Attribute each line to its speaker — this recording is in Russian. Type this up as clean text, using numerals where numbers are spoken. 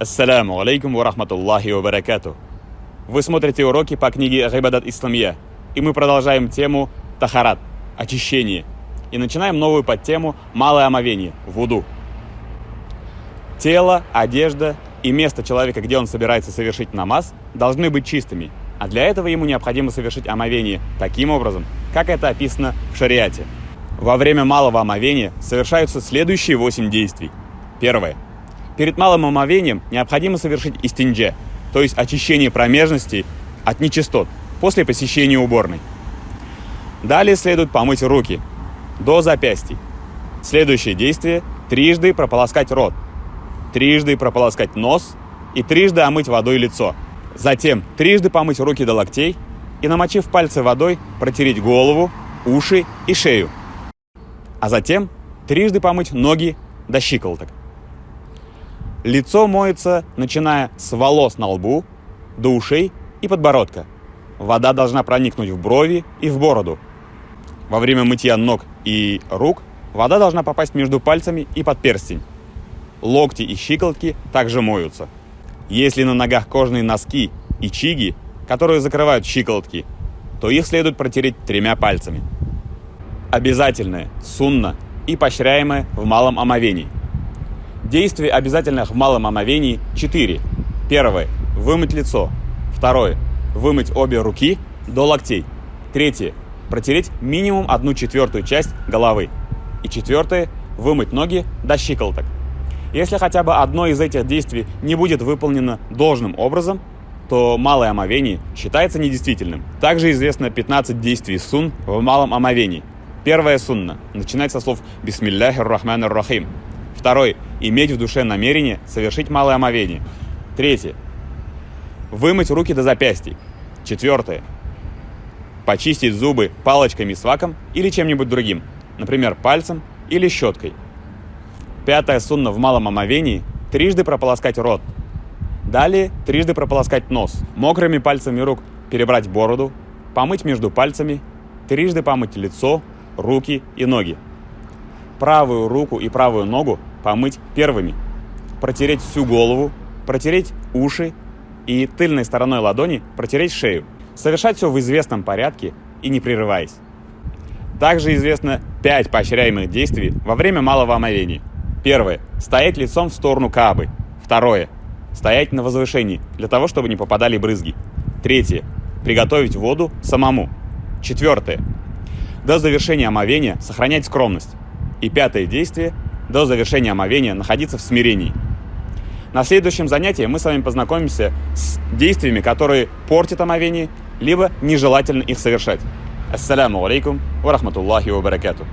Speaker 1: Ассаляму алейкум ва рахматуллахи ва баракату. Вы смотрите уроки по книге Гибадат Исламия, и мы продолжаем тему тахарат, очищение, и начинаем новую подтему малое омовение, вуду. Тело, одежда и место человека, где он собирается совершить намаз, должны быть чистыми, а для этого ему необходимо совершить омовение таким образом, как это описано в шариате. Во время малого омовения совершаются следующие 8 действий. Первое. Перед малым омовением необходимо совершить истинджа, то есть очищение промежностей от нечистот после посещения уборной. Далее следует помыть руки до запястий. Следующее действие – трижды прополоскать рот, трижды прополоскать нос и трижды омыть водой лицо. Затем трижды помыть руки до локтей и, намочив пальцы водой, протереть голову, уши и шею. А затем трижды помыть ноги до щиколоток. Лицо моется, начиная с волос на лбу до ушей и подбородка. Вода должна проникнуть в брови и в бороду. Во время мытья ног и рук вода должна попасть между пальцами и под перстень. Локти и щиколотки также моются. Если на ногах кожаные носки и чиги, которые закрывают щиколотки, то их следует протереть 3 пальцами. Обязательное, сунна и поощряемое в малом омовении. Действий, обязательных в малом омовении, 4. Первое – вымыть лицо. Второе – вымыть обе руки до локтей. Третье – протереть минимум 1/4 часть головы. И четвертое – вымыть ноги до щиколоток. Если хотя бы одно из этих действий не будет выполнено должным образом, то малое омовение считается недействительным. Также известно 15 действий сунн в малом омовении. Первая сунна начинать со слов «Бисмилляхир рахманир рахим». Второй – иметь в душе намерение совершить малое омовение. Третье – вымыть руки до запястий. Четвертое – почистить зубы палочкой мисваком или чем-нибудь другим, например, пальцем или щеткой. Пятая сунна в малом омовении – трижды прополоскать рот. Далее трижды прополоскать нос. Мокрыми пальцами рук перебрать бороду, помыть между пальцами, трижды помыть лицо, руки и ноги. Правую руку и правую ногу помыть первыми, протереть всю голову, протереть уши и тыльной стороной ладони протереть шею. Совершать все в известном порядке и не прерываясь. Также известно 5 поощряемых действий во время малого омовения. Первое – стоять лицом в сторону Каабы. Второе – стоять на возвышении, для того, чтобы не попадали брызги. Третье – приготовить воду самому. Четвертое – до завершения омовения сохранять скромность. И пятое действие – до завершения омовения находиться в смирении. На следующем занятии мы с вами познакомимся с действиями, которые портят омовение, либо нежелательно их совершать. Ассаляму алейкум ва рахматуллахи ва баракату.